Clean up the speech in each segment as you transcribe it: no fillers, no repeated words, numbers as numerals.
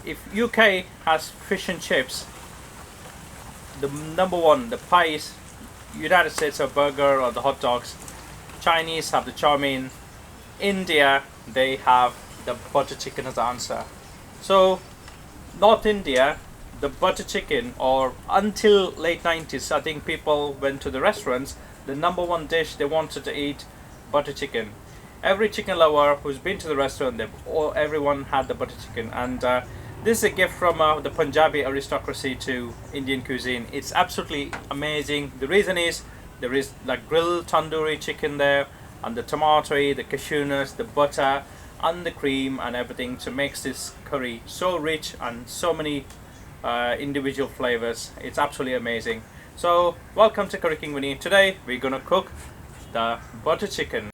if UK has fish and chips, the number one, the pies, United States have burger or the hot dogs, Chinese have the chow mein, India they have the butter chicken as the answer. So North India, the butter chicken, or until late 90s, I think people went to the restaurants, the number one dish they wanted to eat, butter chicken. Every chicken lover who's been to the restaurant, everyone had the butter chicken. And this is a gift from the Punjabi aristocracy to Indian cuisine. It's absolutely amazing. The reason is there is like grilled tandoori chicken there, and the tomato, the cashew nuts, the butter, and the cream and everything to make this curry so rich and so many individual flavors. It's absolutely amazing. So welcome to Curry King Vinny. Today we're gonna cook the butter chicken.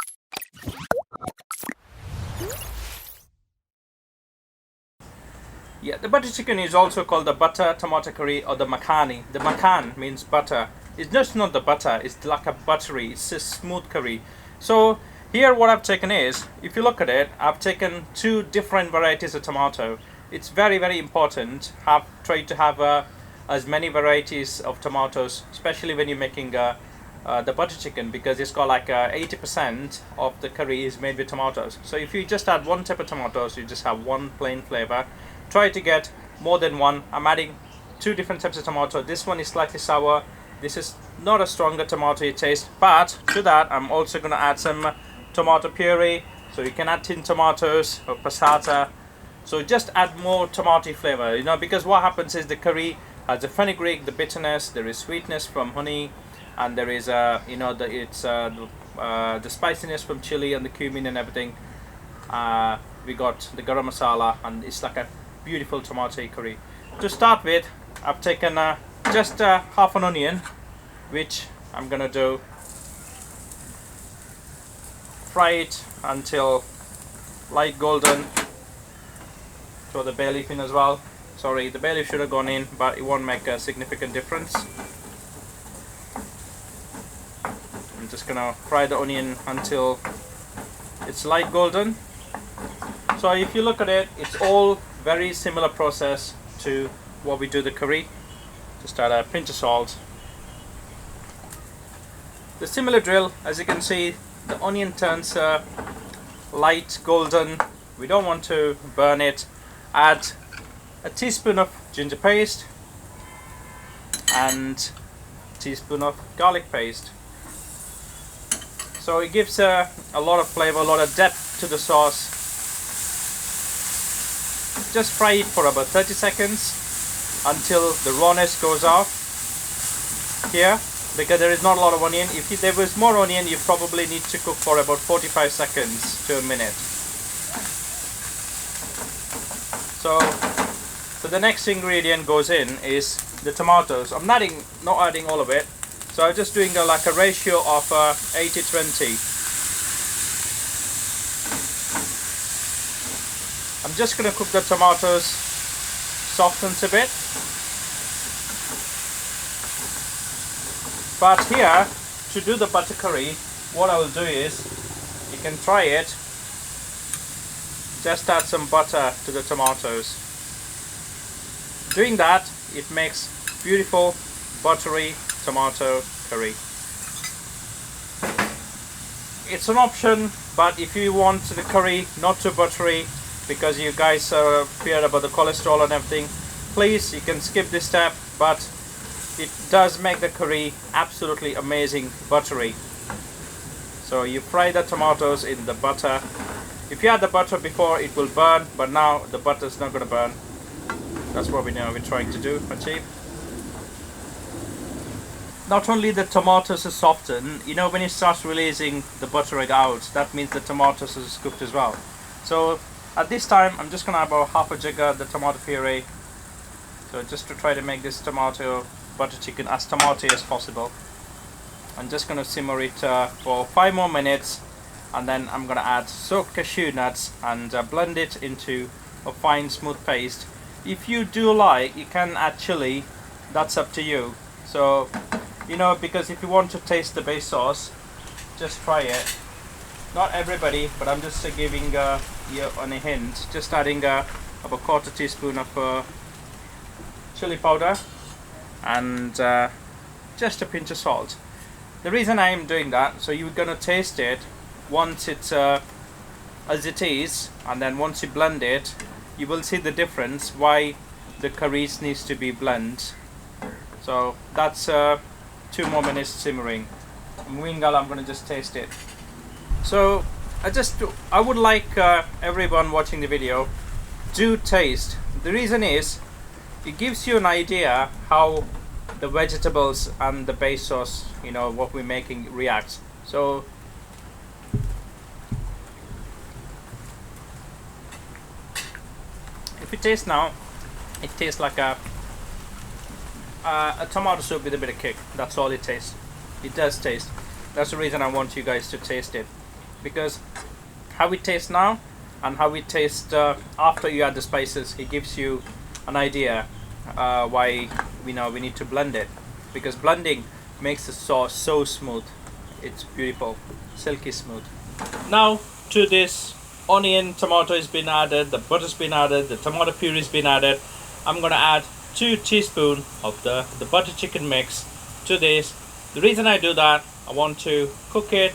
Yeah, the butter chicken is also called the butter tomato curry or the makhani. The makhan means butter. It's just not the butter, it's like a buttery, it's a smooth curry. So here what I've taken is, if you look at it, I've taken two different varieties of tomato. It's very important, try to have as many varieties of tomatoes, especially when you're making the butter chicken, because it's got like 80% of the curry is made with tomatoes. So if you just add one type of tomatoes, you just have one plain flavor. Try to get more than one. I'm adding two different types of tomato. This one is slightly sour. This is not a stronger tomato taste, but to that I'm also going to add some tomato puree. So you can add tin tomatoes or passata. So just add more tomato flavor, because what happens is the curry has the fenugreek, the bitterness, there is sweetness from honey, and there is the spiciness from chili and the cumin and everything. We got the garam masala, and it's like a beautiful tomato curry. To start with, I've taken just half an onion, which I'm gonna do fry it until light golden. Throw the bay leaf in as well. Sorry, the bay leaf should have gone in, but it won't make a significant difference. I'm just gonna fry the onion until it's light golden. So if you look at it, it's all very similar process to what we do the curry. Just add a pinch of salt. The similar drill, as you can see, the onion turns light golden. We don't want to burn it. Add a teaspoon of ginger paste and a teaspoon of garlic paste. So it gives a lot of flavor, a lot of depth to the sauce. Just fry it for about 30 seconds until the rawness goes off here, because there is not a lot of onion. If there was more onion, you probably need to cook for about 45 seconds to a minute. So the next ingredient goes in is the tomatoes. I'm not adding all of it, so I'm just doing like a ratio of 80-20. I'm just going to cook the tomatoes, softens a bit. But here, to do the butter curry, what I will do is, you can try it, just add some butter to the tomatoes. Doing that, it makes beautiful buttery tomato curry. It's an option, but if you want the curry not too buttery, because you guys are feared about the cholesterol and everything, please, you can skip this step, but it does make the curry absolutely amazing buttery. So you fry the tomatoes in the butter. If you had the butter before, it will burn, but now the butter is not going to burn. That's what we're trying to achieve. Not only the tomatoes are softened, when it starts releasing the butter out, that means the tomatoes is cooked as well. So at this time, I'm just going to have about half a jug of the tomato puree. So just to try to make this tomato butter chicken as tomato as possible. I'm just going to simmer it for 5 more minutes, and then I'm going to add soaked cashew nuts and blend it into a fine smooth paste. If you do like, you can add chili, that's up to you. So, because if you want to taste the base sauce, just try it. Not everybody, but I'm just giving you on a hint, just adding about quarter teaspoon of chili powder and just a pinch of salt. The reason I am doing that, so you're gonna taste it once it's as it is, and then once you blend it, you will see the difference why the curries needs to be blended. So that's 2 more minutes simmering. Meanwhile, I'm gonna just taste it. So I would like everyone watching the video do taste. The reason is it gives you an idea how the vegetables and the base sauce, you know, what we're making reacts. So if you taste now, it tastes like a tomato soup with a bit of kick. That's all it tastes. It does taste. That's the reason I want you guys to taste it, because how it tastes now and how it tastes after you add the spices, it gives you an idea why we need to blend it, because blending makes the sauce so smooth. It's beautiful, silky smooth. Now to this, onion, tomato has been added, the butter's been added, the tomato puree has been added. I'm gonna add 2 teaspoons of the butter chicken mix to this. The reason I do that, I want to cook it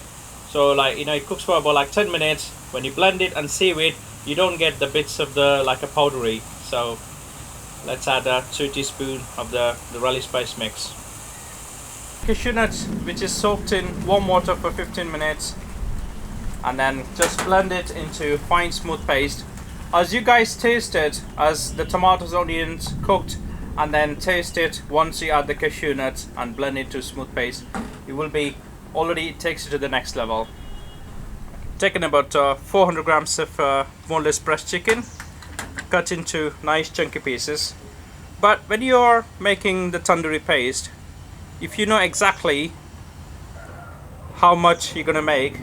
so, like, you know, it cooks for about like 10 minutes. When you blend it and sieve it, you don't get the bits of the like a powdery. So let's add 2 teaspoons of the Relish spice mix. Cashew nuts, which is soaked in warm water for 15 minutes, and then just blend it into fine smooth paste. As you guys taste it, as the tomatoes, onions cooked, and then taste it once you add the cashew nuts and blend it to smooth paste, it will be already, it takes you to the next level. Taken about 400 grams of boneless breast chicken, cut into nice chunky pieces. But when you are making the tandoori paste, if you know exactly how much you're gonna make,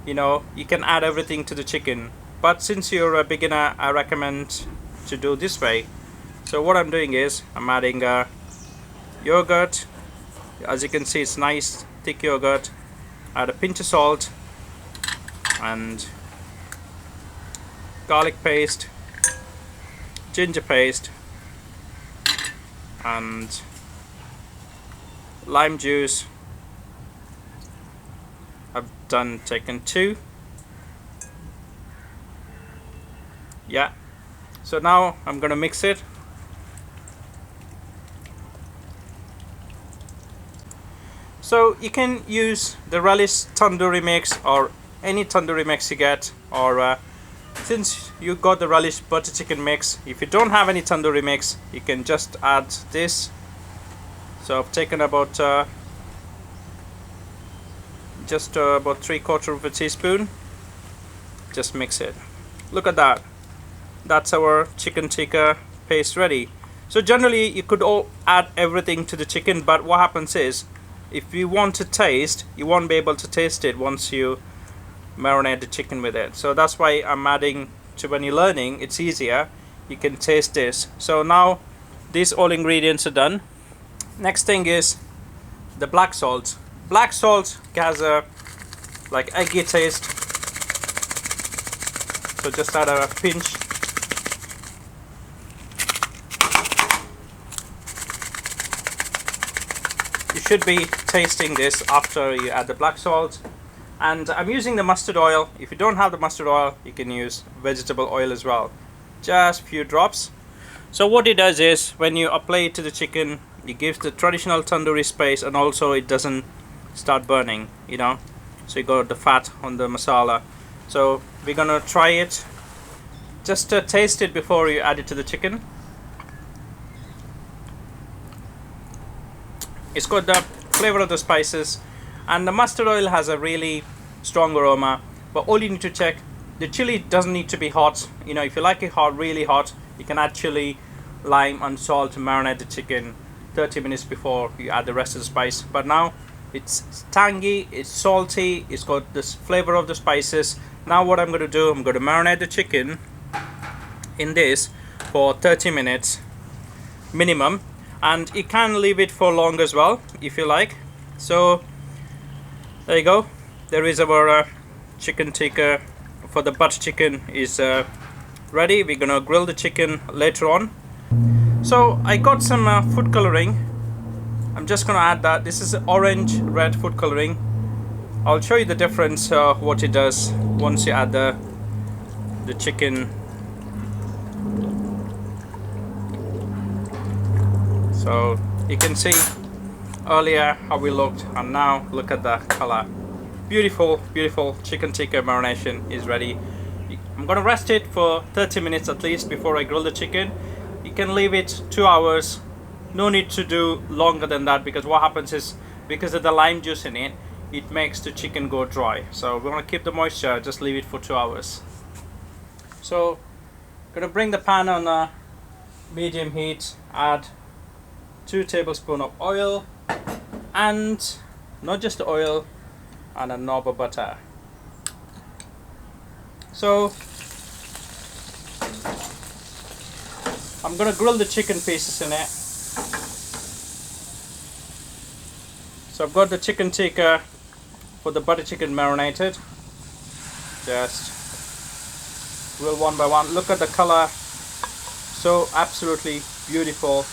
you know, you can add everything to the chicken. But since you're a beginner, I recommend to do this way. So what I'm doing is I'm adding yogurt. As you can see, it's nice thick yogurt. Add a pinch of salt and garlic paste, ginger paste, and lime juice. I've taken 2. Yeah. So now I'm gonna mix it. So you can use the Relish tandoori mix or any tandoori mix you get, or since you got the Relish butter chicken mix, if you don't have any tandoori mix, you can just add this. So I've taken about just about 3/4 of a teaspoon. Just mix it. Look at that. That's our chicken tikka paste ready. So generally you could all add everything to the chicken, but what happens is, if you want to taste, you won't be able to taste it once you marinate the chicken with it. So that's why I'm adding to, when you're learning, it's easier, you can taste this. So now these all ingredients are done. Next thing is the black salt. Black salt has a like eggy taste, so just add a pinch. You should be tasting this after you add the black salt. And I'm using the mustard oil. If you don't have the mustard oil, you can use vegetable oil as well. Just few drops. So what it does is, when you apply it to the chicken, it gives the traditional tandoori space, and also it doesn't start burning, you know. So you got the fat on the masala. So we're gonna try it. Just taste it before you add it to the chicken. It's got the flavor of the spices, and the mustard oil has a really strong aroma. But all you need to check, the chili doesn't need to be hot. You know, if you like it hot, really hot, you can add chili, lime and salt to marinate the chicken 30 minutes before you add the rest of the spice. But now it's tangy, it's salty, it's got this flavor of the spices. Now what I'm going to do, I'm going to marinate the chicken in this for 30 minutes minimum, and you can leave it for long as well if you like. So there you go, there is our chicken tikka for the butter chicken is ready. We're gonna grill the chicken later on. So I got some food coloring. I'm just gonna add that. This is orange red food coloring. I'll show you the difference what it does once you add the chicken. So you can see earlier how we looked, and now look at the color. Beautiful, beautiful chicken tikka marination is ready. I'm gonna rest it for 30 minutes at least before I grill the chicken. You can leave it 2 hours. No need to do longer than that, because what happens is, because of the lime juice in it, it makes the chicken go dry. So we want to keep the moisture, just leave it for 2 hours. So gonna bring the pan on medium heat, add 2 tablespoons of oil, and not just the oil, and a knob of butter. So I'm gonna grill the chicken pieces in it. So I've got the chicken tikka for the butter chicken marinated. Just grill one by one. Look at the color, so absolutely beautiful.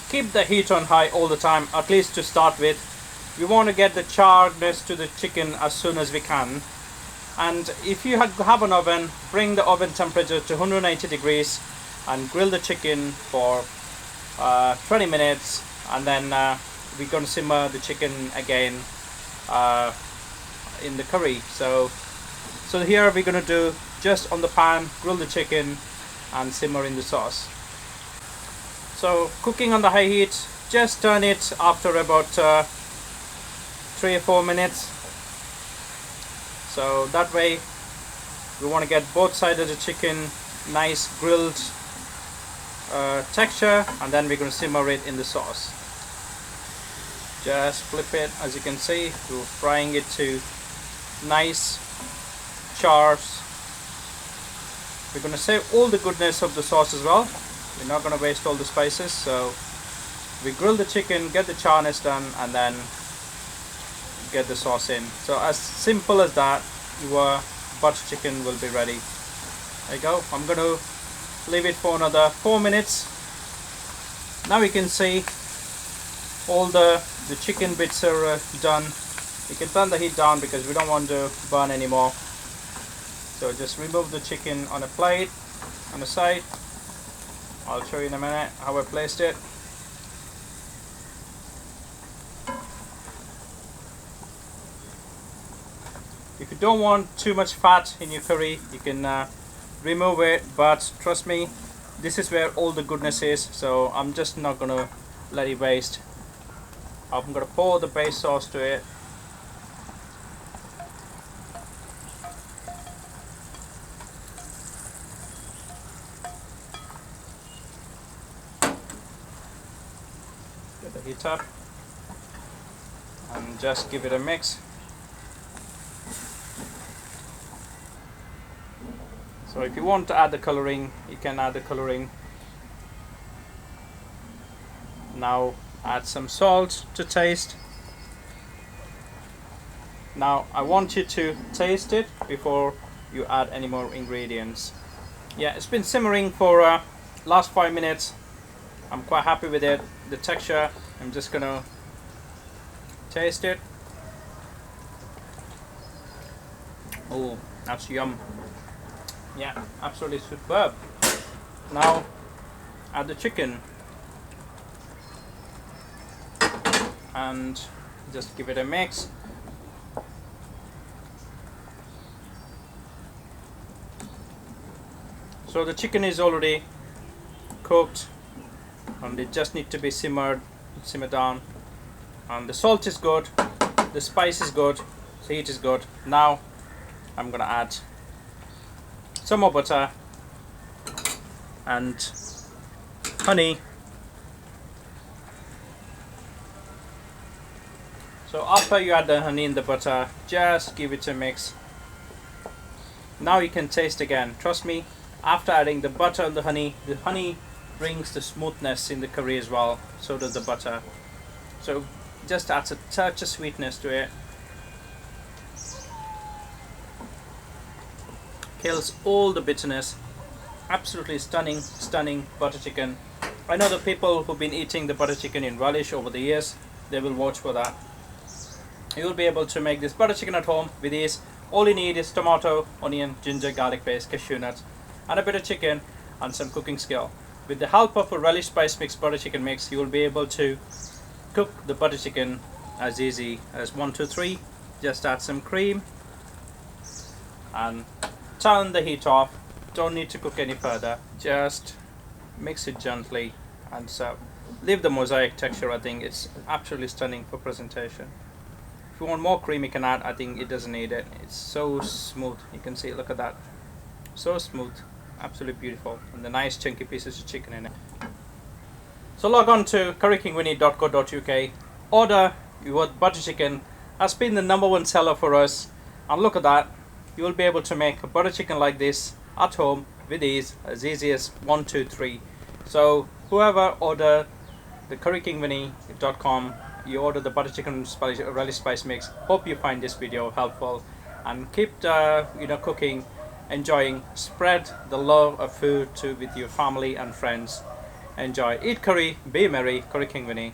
Keep the heat on high all the time, at least to start with. We want to get the charredness to the chicken as soon as we can. And if you have an oven, bring the oven temperature to 180 degrees and grill the chicken for 20 minutes, and then we're going to simmer the chicken again in the curry. So here we're going to do just on the pan, grill the chicken and simmer in the sauce. So cooking on the high heat, just turn it after about 3 or 4 minutes. So that way we want to get both sides of the chicken nice grilled texture, and then we're going to simmer it in the sauce. Just flip it. As you can see, we're frying it to nice chars. We're going to save all the goodness of the sauce as well. We're not going to waste all the spices. So we grill the chicken, get the charness done, and then get the sauce in. So as simple as that, your butter chicken will be ready. There you go. I'm going to leave it for another 4 minutes. Now you can see all the chicken bits are done. You can turn the heat down because we don't want to burn anymore. So just remove the chicken on a plate on the side. I'll show you in a minute how I placed it. If you don't want too much fat in your curry, you can remove it, but trust me, this is where all the goodness is, so I'm just not gonna let it waste. I'm gonna pour the base sauce to it. Get the heat up and just give it a mix. So if you want to add the coloring, you can add the coloring. Now add some salt to taste. Now I want you to taste it before you add any more ingredients. Yeah, it's been simmering for last 5 minutes. I'm quite happy with it. The texture, I'm just gonna taste it. Oh, that's yum. Yeah, absolutely superb. Now add the chicken and just give it a mix. So the chicken is already cooked and it just need to be simmer down, and the salt is good, the spice is good, the heat is good. Now I'm gonna add some more butter and honey. So after you add the honey and the butter, just give it a mix. Now you can taste again. Trust me, after adding the butter and the honey brings the smoothness in the curry as well. So does the butter. So just adds a touch of sweetness to it. kills all the bitterness. Absolutely stunning butter chicken. I know the people who've been eating the butter chicken in Relish over the years, they will vouch for that. You will be able to make this butter chicken at home with ease. All you need is tomato, onion, ginger, garlic paste, cashew nuts, and a bit of chicken and some cooking skill. With the help of a Relish spice mix butter chicken mix, you will be able to cook the butter chicken as easy as 1, 2, 3. Just add some cream and turn the heat off. Don't need to cook any further. Just mix it gently and serve. Leave the mosaic texture. I think it's absolutely stunning for presentation. If you want more cream, you can add. I think it doesn't need it. It's so smooth. You can see, look at that. So smooth. Absolutely beautiful. And the nice chunky pieces of chicken in it. So log on to currykingvinny.co.uk. Order your butter chicken. Has been the #1 seller for us. And look at that. You will be able to make a butter chicken like this at home with ease, as easy as 1, 2, 3. So whoever order the currykingvinny.com, you order the butter chicken relish spice mix. Hope you find this video helpful and keep cooking, enjoying. Spread the love of food with your family and friends. Enjoy. Eat curry, be merry. Curry King Vinny.